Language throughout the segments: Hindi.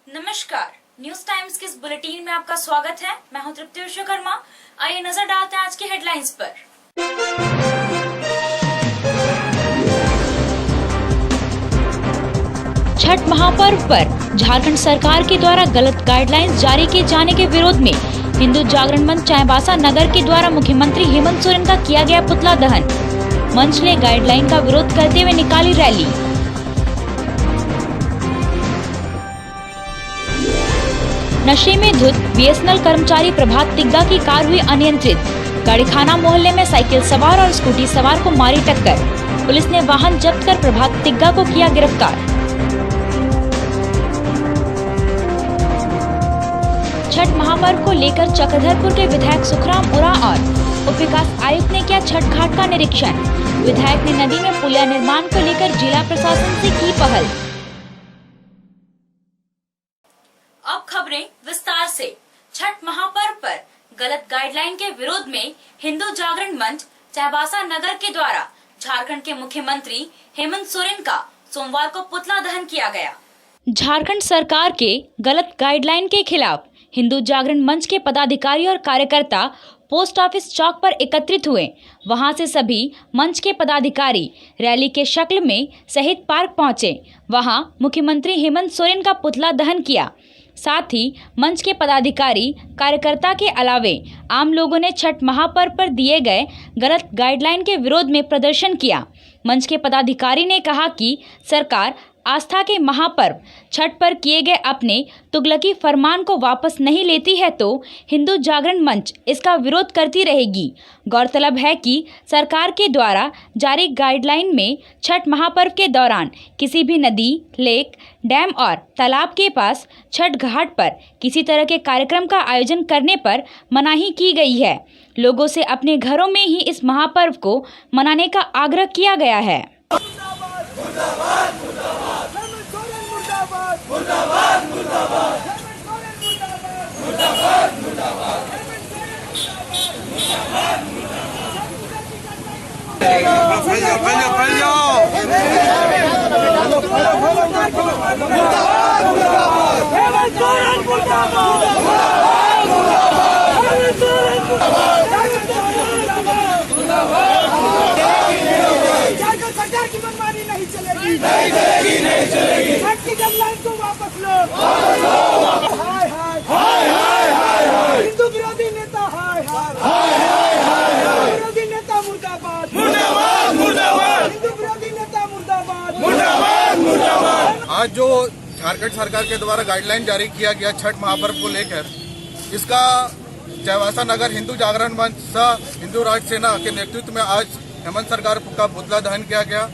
नमस्कार, न्यूज टाइम्स के इस बुलेटिन में आपका स्वागत है। मैं हूं तृप्ति विश्वकर्मा। आइए नजर डालते हैं आज की हेडलाइंस पर। छठ महापर्व पर झारखंड सरकार के द्वारा गलत गाइडलाइंस जारी किए जाने के विरोध में हिंदू जागरण मंच चाईबासा नगर के द्वारा मुख्यमंत्री हेमंत सोरेन का किया गया पुतला दहन। मंच ने गाइडलाइन का विरोध करते हुए निकाली रैली। नशे में धुत बीएसएनएल कर्मचारी प्रभात तिग्गा की कार हुई अनियंत्रित। गाड़ीखाना मोहल्ले में साइकिल सवार और स्कूटी सवार को मारी टक्कर। पुलिस ने वाहन जब्त कर प्रभात तिग्गा को किया गिरफ्तार। छठ महापर्व को लेकर चक्रधरपुर के विधायक सुखराम उरांव और उप विकास आयुक्त ने किया छठ घाट का निरीक्षण। विधायक ने नदी में पुलिया निर्माण को लेकर जिला प्रशासन से की पहल। अब खबरें विस्तार से। छठ महापर्व पर गलत गाइडलाइन के विरोध में हिंदू जागरण मंच चाईबासा नगर के द्वारा झारखंड के मुख्यमंत्री हेमंत सोरेन का सोमवार को पुतला दहन किया गया। झारखंड सरकार के गलत गाइडलाइन के खिलाफ हिंदू जागरण मंच के पदाधिकारी और कार्यकर्ता पोस्ट ऑफिस चौक पर एकत्रित हुए। वहां से सभी मंच के पदाधिकारी रैली के शक्ल में शहीद पार्क पहुंचे। वहां मुख्यमंत्री हेमंत सोरेन का पुतला दहन किया। साथ ही मंच के पदाधिकारी कार्यकर्ता के अलावे आम लोगों ने छठ महापर्व पर दिए गए गलत गाइडलाइन के विरोध में प्रदर्शन किया। मंच के पदाधिकारी ने कहा कि सरकार आस्था के महापर्व छठ पर किए गए अपने तुगलकी फरमान को वापस नहीं लेती है तो हिंदू जागरण मंच इसका विरोध करती रहेगी। गौरतलब है कि सरकार के द्वारा जारी गाइडलाइन में छठ महापर्व के दौरान किसी भी नदी, लेक, डैम और तालाब के पास छठ घाट पर किसी तरह के कार्यक्रम का आयोजन करने पर मनाही की गई है। लोगों से अपने घरों में ही इस महापर्व को मनाने का आग्रह किया गया है। सरकार की मनमानी नहीं चलेगी। छठ की गाइडलाइन को वापस लो। हाय हाय हिंदू विरोधी नेता हाय हाय विरोधी नेता मुर्दाबाद हिंदू विरोधी नेता मुर्दाबाद। आज जो झारखंड सरकार के द्वारा गाइडलाइन जारी किया गया छठ महापर्व को लेकर, इसका चाईबासा नगर हिंदू जागरण मंच सह हिंदू राष्ट्र सेना के नेतृत्व में आज हेमंत सरकार का पुतला दहन किया गया।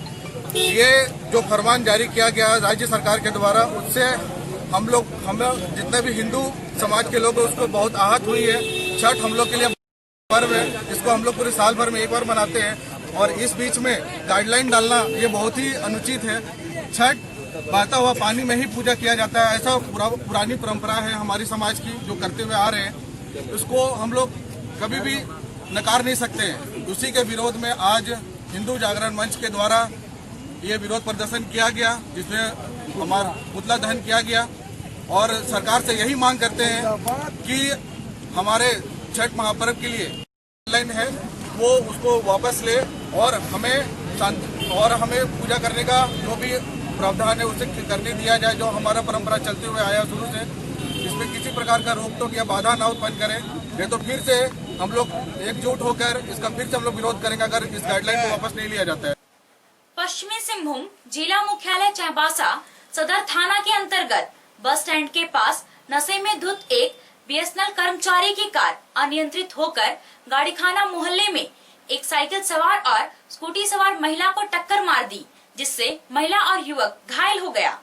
ये जो फरमान जारी किया गया राज्य सरकार के द्वारा, उससे हम लोग जितने भी हिंदू समाज के लोग हैं उसको बहुत आहत हुई है। छठ हम लोग के लिए पर्व है, इसको हम लोग पूरे साल भर में एक बार मनाते हैं और इस बीच में गाइडलाइन डालना ये बहुत ही अनुचित है। छठ बहता हुआ पानी में ही पूजा किया जाता है, ऐसा पुरानी परंपरा है हमारी समाज की जो करते हुए आ रहे हैं। उसको हम लोग कभी भी नकार नहीं सकते हैं। उसी के विरोध में आज हिंदू जागरण मंच के द्वारा ये विरोध प्रदर्शन किया गया, जिसमें हमारा पुतला दहन किया गया और सरकार से यही मांग करते हैं कि हमारे छठ महापर्व के लिए गाइडलाइन है वो उसको वापस ले और हमें पूजा करने का जो भी प्रावधान है उसे करने दिया जाए, जो हमारा परंपरा चलते हुए आया शुरू से। इसमें किसी प्रकार का रोक टोक या बाधा ना उत्पन्न करें, नहीं तो फिर से हम लोग एकजुट होकर इसका फिर से हम लोग विरोध करेंगे अगर इस गाइडलाइन को वापस नहीं लिया जाता है। पश्चिमी सिंहभूम जिला मुख्यालय चाईबासा सदर थाना के अंतर्गत बस स्टैंड के पास नशे में धुत एक बीएसएनएल कर्मचारी की कार अनियंत्रित होकर गाड़ीखाना मोहल्ले में एक साइकिल सवार और स्कूटी सवार महिला को टक्कर मार दी, जिससे महिला और युवक घायल हो गया।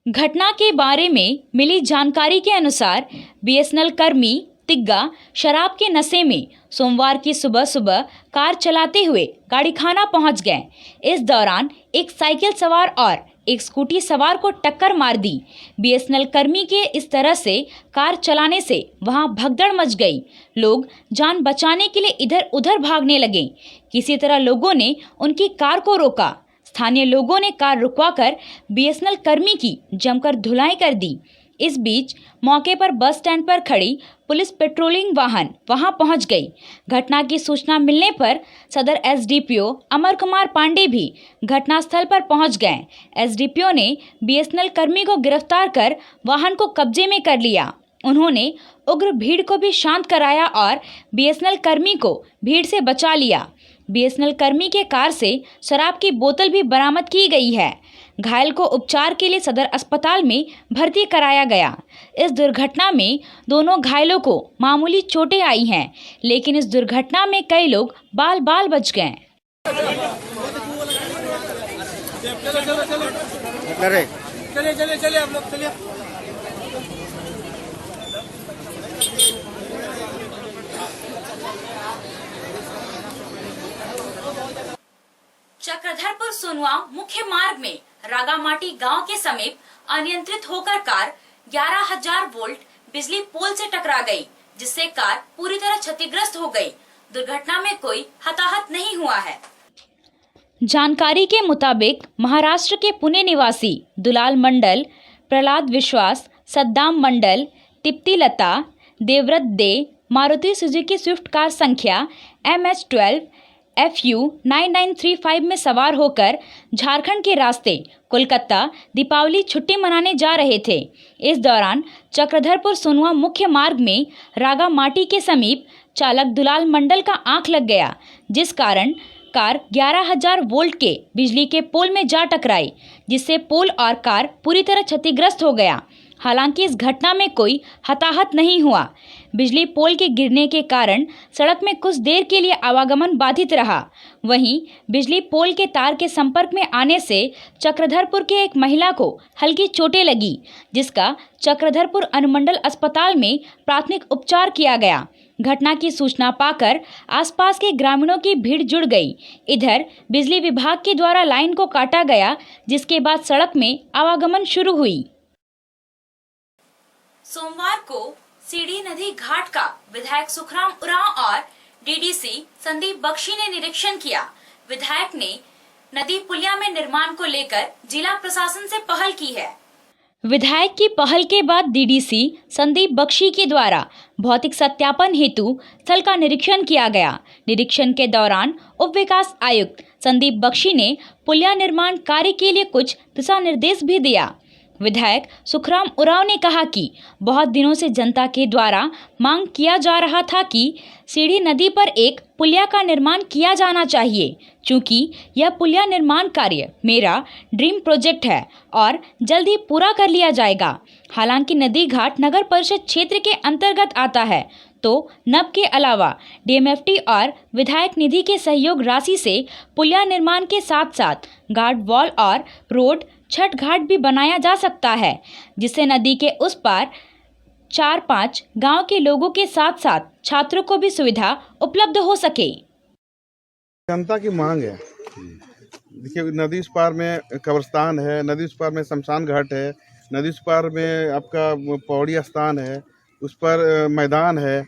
घटना के बारे में मिली जानकारी के अनुसार बीएसएनएल कर्मी तिग्गा शराब के नशे में सोमवार की सुबह कार चलाते हुए गाड़ीखाना पहुंच गए। इस दौरान एक साइकिल सवार और एक स्कूटी सवार को टक्कर मार दी। बीएसएनएल कर्मी के इस तरह से कार चलाने से वहां भगदड़ मच गई। लोग जान बचाने के लिए इधर उधर भागने लगे। किसी तरह लोगों ने उनकी कार को रोका। स्थानीय लोगों ने कार रुकवाकर बीएसएनएल कर्मी की जमकर धुलाई कर दी। इस बीच मौके पर बस स्टैंड पर खड़ी पुलिस पेट्रोलिंग वाहन वहां पहुंच गई। घटना की सूचना मिलने पर सदर एसडीपीओ अमर कुमार पांडे भी घटनास्थल पर पहुंच गए। एसडीपीओ ने बीएसएनएल कर्मी को गिरफ्तार कर वाहन को कब्जे में कर लिया। उन्होंने उग्र भीड़ को भी शांत कराया और बीएसएनएल कर्मी को भीड़ से बचा लिया। बीएसएनएल कर्मी के कार से शराब की बोतल भी बरामद की गई है। घायल को उपचार के लिए सदर अस्पताल में भर्ती कराया गया। इस दुर्घटना में दोनों घायलों को मामूली चोटें आई हैं, लेकिन इस दुर्घटना में कई लोग बाल बाल बच गए। चलिए आप लोग चलिए। चक्रधरपुर सोनवा मुख्य मार्ग में रागामाटी गांव के समीप अनियंत्रित होकर कार 11,000 वोल्ट बिजली पोल से टकरा गई, जिससे कार पूरी तरह क्षतिग्रस्त हो गई। दुर्घटना में कोई हताहत नहीं हुआ है। जानकारी के मुताबिक महाराष्ट्र के पुणे निवासी दुलाल मंडल, प्रहलाद विश्वास, सद्दाम मंडल, तिप्ती लता, देवव्रत दे मारुति सुजुकी स्विफ्ट कार संख्या MH12 FU 9935 में सवार होकर झारखंड के रास्ते कोलकाता दीपावली छुट्टी मनाने जा रहे थे। इस दौरान चक्रधरपुर सोनवा मुख्य मार्ग में रागामाटी के समीप चालक दुलाल मंडल का आंख लग गया, जिस कारण कार 11,000 वोल्ट के बिजली के पोल में जा टकराई, जिससे पोल और कार पूरी तरह क्षतिग्रस्त हो गया। हालांकि इस घटना में कोई हताहत नहीं हुआ। बिजली पोल के गिरने के कारण सड़क में कुछ देर के लिए आवागमन बाधित रहा। वहीं बिजली पोल के तार के संपर्क में आने से चक्रधरपुर के एक महिला को हल्की चोटें लगी, जिसका चक्रधरपुर अनुमंडल अस्पताल में प्राथमिक उपचार किया गया। घटना की सूचना पाकर आसपास के ग्रामीणों की भीड़ जुड़ गई। इधर बिजली विभाग के द्वारा लाइन को काटा गया, जिसके बाद सड़क में आवागमन शुरू हुई। सोमवार को सीढ़ी नदी घाट का विधायक सुखराम उरांव और डीडीसी संदीप बख्शी ने निरीक्षण किया। विधायक ने नदी पुलिया में निर्माण को लेकर जिला प्रशासन से पहल की है। विधायक की पहल के बाद डीडीसी संदीप बख्शी के द्वारा भौतिक सत्यापन हेतु स्थल का निरीक्षण किया गया। निरीक्षण के दौरान उप विकास आयुक्त संदीप बख्शी ने पुलिया निर्माण कार्य के लिए कुछ दिशा निर्देश भी दिया। विधायक सुखराम उरांव ने कहा कि बहुत दिनों से जनता के द्वारा मांग किया जा रहा था कि सीढ़ी नदी पर एक पुलिया का निर्माण किया जाना चाहिए, चूँकि यह पुलिया निर्माण कार्य मेरा ड्रीम प्रोजेक्ट है और जल्द ही पूरा कर लिया जाएगा। हालांकि नदी घाट नगर परिषद क्षेत्र के अंतर्गत आता है, तो नब के अलावा डीएमएफटी और विधायक निधि के सहयोग राशि से पुलिया निर्माण के साथ साथ गार्ड वॉल और रोड छठ घाट भी बनाया जा सकता है, जिससे नदी के उस पार 4-5 गांव के लोगों के साथ साथ छात्रों को भी सुविधा उपलब्ध हो सके। जनता की मांग है। देखिए, नदी उस पार में कब्रिस्तान है, नदी उस पार में शमशान घाट है, नदी उस पार में आपका पौड़ी स्थान है, उस पर मैदान है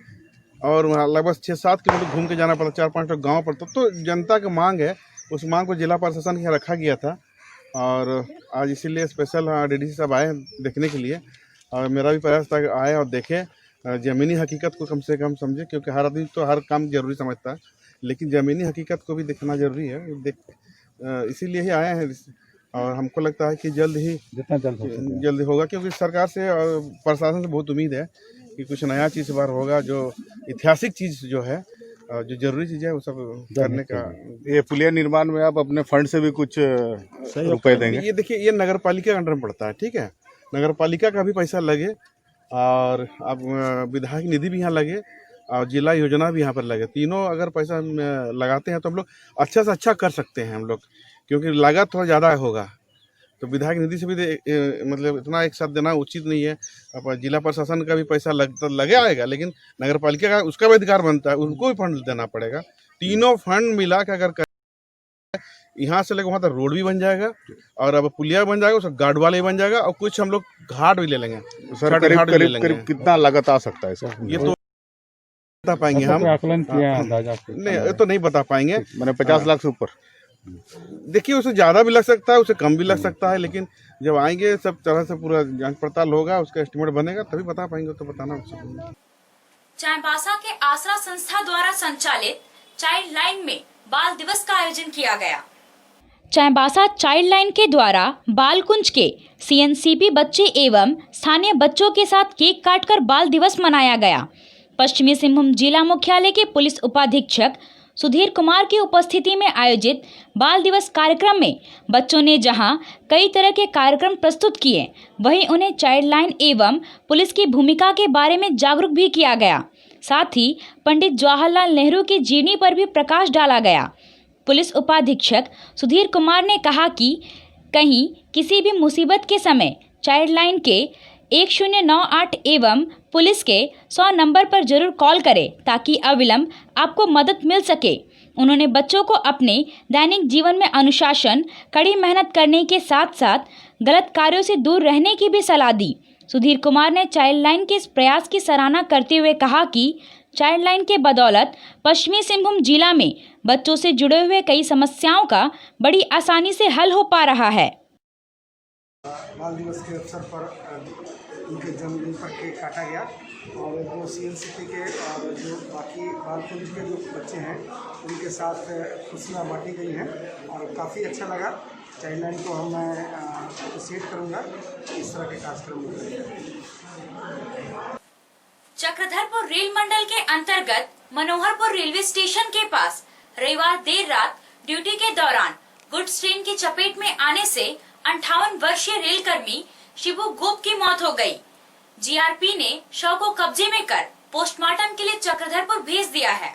और वहाँ लगभग 6-7 किलोमीटर घूम के जाना पड़ता, 4-5 गाँव पड़ता। तो जनता की मांग है, उस मांग को जिला प्रशासन के यहाँ रखा गया था और आज इसीलिए स्पेशल डीडीसी साहब आए देखने के लिए। और मेरा भी प्रयास था कि आए और देखें, ज़मीनी हकीकत को कम से कम समझे, क्योंकि हर आदमी तो हर काम जरूरी समझता है, लेकिन ज़मीनी हकीकत को भी देखना जरूरी है। इसीलिए ही आए हैं और हमको लगता है कि जल्द ही जितना जल्द होगा, क्योंकि सरकार से और प्रशासन से बहुत उम्मीद है कि कुछ नया चीज़ बार होगा, जो ऐतिहासिक चीज़ जो है, जो जरूरी चीज़ है वो सब करने का। ये पुलिया निर्माण में आप अपने फंड से भी कुछ रुपए देंगे? ये देखिए, ये नगर पालिका के अंडर में पड़ता है, ठीक है। नगर पालिका का भी पैसा लगे और अब विधायक निधि भी यहाँ लगे और जिला योजना भी यहाँ पर लगे। तीनों अगर पैसा लगाते हैं तो हम लोग अच्छा से अच्छा कर सकते हैं हम लोग, क्योंकि लागत थोड़ा ज़्यादा होगा। तो विधायक निधि से भी मतलब इतना एक साथ देना उचित नहीं है। अब जिला प्रशासन का भी पैसा लगे आएगा, लेकिन नगर पालिका का उसका भी अधिकार बनता है, उनको भी फंड देना पड़ेगा। तीनों फंड मिला के अगर यहाँ से लेकर वहाँ तक रोड भी बन जाएगा और अब पुलिया बन जाएगा, उसका गार्ड वाले बन जाएगा और कुछ हम लोग घाट भी ले लेंगे। सर, करीब कितना लागत आ सकता है सर? ये तो बता पाएंगे हम, आकलन किया अंदाजा? नहीं, ये तो नहीं बता पाएंगे। मैंने 50 लाख से ऊपर देखिए उसे ज़्यादा भी लग सकता है, उसे कम भी लग सकता है, लेकिन जब आएंगे सब तरह से पूरा जांच पड़ताल होगा, उसका एस्टिमेट बनेगा तभी बता पाएंगे, तो बताना उससे। चाईबासा के आसरा संस्था द्वारा संचालित चाइल्ड लाइन में बाल दिवस का आयोजन किया गया। चाईबासा चाइल्ड लाइन के द्वारा बाल कुंज के सीएनसीपी बच्चे एवं स्थानीय बच्चों के साथ केक काटकर बाल दिवस मनाया गया। पश्चिमी सिंहभूम जिला मुख्यालय के पुलिस उपाधीक्षक सुधीर कुमार की उपस्थिति में आयोजित बाल दिवस कार्यक्रम में बच्चों ने जहां कई तरह के कार्यक्रम प्रस्तुत किए, वहीं उन्हें चाइल्ड लाइन एवं पुलिस की भूमिका के बारे में जागरूक भी किया गया। साथ ही पंडित जवाहरलाल नेहरू की जीवनी पर भी प्रकाश डाला गया। पुलिस उपाधीक्षक सुधीर कुमार ने कहा कि कहीं किसी भी मुसीबत के समय चाइल्ड लाइन के 1098 एवं पुलिस के 100 नंबर पर जरूर कॉल करें ताकि अविलंब आपको मदद मिल सके। उन्होंने बच्चों को अपने दैनिक जीवन में अनुशासन, कड़ी मेहनत करने के साथ साथ गलत कार्यों से दूर रहने की भी सलाह दी। सुधीर कुमार ने चाइल्ड लाइन के इस प्रयास की सराहना करते हुए कहा कि चाइल्ड लाइन के बदौलत पश्चिमी सिंहभूम जिला में बच्चों से जुड़े हुए कई समस्याओं का बड़ी आसानी से हल हो पा रहा है। बाल दिवस के अवसर पर उनके जन्मदिन पर केक काटा गया और वो सीएनसीपी के और जो बाकी बाल कुंज के जो बच्चे हैं उनके साथ खुशियाँ बांटी गई हैं और काफ़ी अच्छा लगा। चाइल्ड लाइन को हम अप्रिशिएट करूँगा इस तरह के कार्यक्रम में। चक्रधरपुर रेल मंडल के अंतर्गत मनोहरपुर रेलवे स्टेशन के पास रविवार देर रात ड्यूटी के दौरान गुड्स ट्रेन की चपेट में आने से 58 वर्षीय रेल कर्मी शिबू गोप की मौत हो गई। जीआरपी ने शव को कब्जे में कर पोस्टमार्टम के लिए चक्रधरपुर भेज दिया है।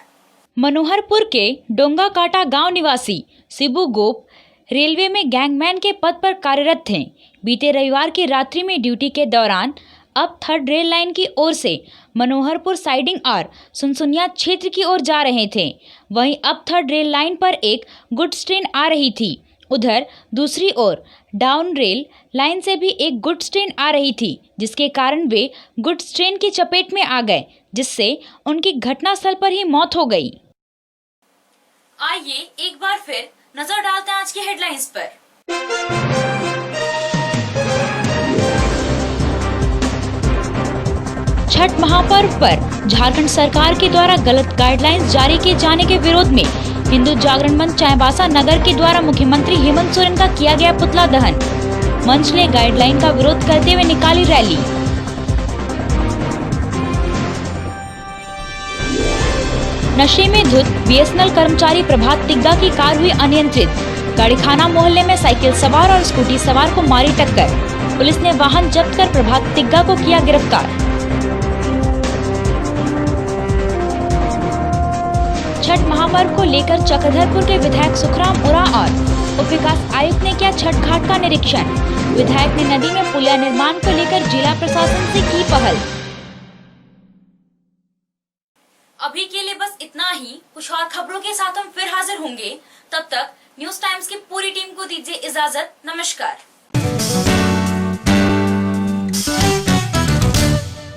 मनोहरपुर के डोंगा काटा गांव निवासी शिबू गोप रेलवे में गैंगमैन के पद पर कार्यरत थे। बीते रविवार की रात्रि में ड्यूटी के दौरान अब थर्ड रेल लाइन की ओर से मनोहरपुर साइडिंग और सुनसुनिया क्षेत्र की ओर जा रहे थे। वहीं अब थर्ड रेल लाइन पर एक गुड्स ट्रेन आ रही थी। उधर दूसरी ओर डाउन रेल लाइन से भी एक गुड्स ट्रेन आ रही थी, जिसके कारण वे गुड्स ट्रेन की चपेट में आ गए, जिससे उनकी घटनास्थल पर ही मौत हो गई। आइए एक बार फिर नजर डालते हैं आज की हेडलाइंस पर। छठ महापर्व पर झारखंड सरकार के द्वारा गलत गाइडलाइंस जारी किए जाने के विरोध में हिंदू जागरण मंच चाईबासा नगर के द्वारा मुख्यमंत्री हेमंत सोरेन का किया गया पुतला दहन। मंच ने गाइडलाइन का विरोध करते हुए निकाली रैली। नशे में धुत बीएसएनएल कर्मचारी प्रभात तिग्गा की कार हुई अनियंत्रित। गाड़ीखाना मोहल्ले में साइकिल सवार और स्कूटी सवार को मारी टक्कर। पुलिस ने वाहन जब्त कर प्रभात तिग्गा को किया गिरफ्तार। छठ महापर्व को लेकर चक्रधरपुर के विधायक सुखराम उरा और उप विकास आयुक्त ने किया छठ घाट का निरीक्षण। विधायक ने नदी में पुलिया निर्माण को लेकर जिला प्रशासन से की पहल। अभी के लिए बस इतना ही। कुछ और खबरों के साथ हम फिर हाजिर होंगे। तब तक न्यूज टाइम्स की पूरी टीम को दीजिए इजाजत। नमस्कार।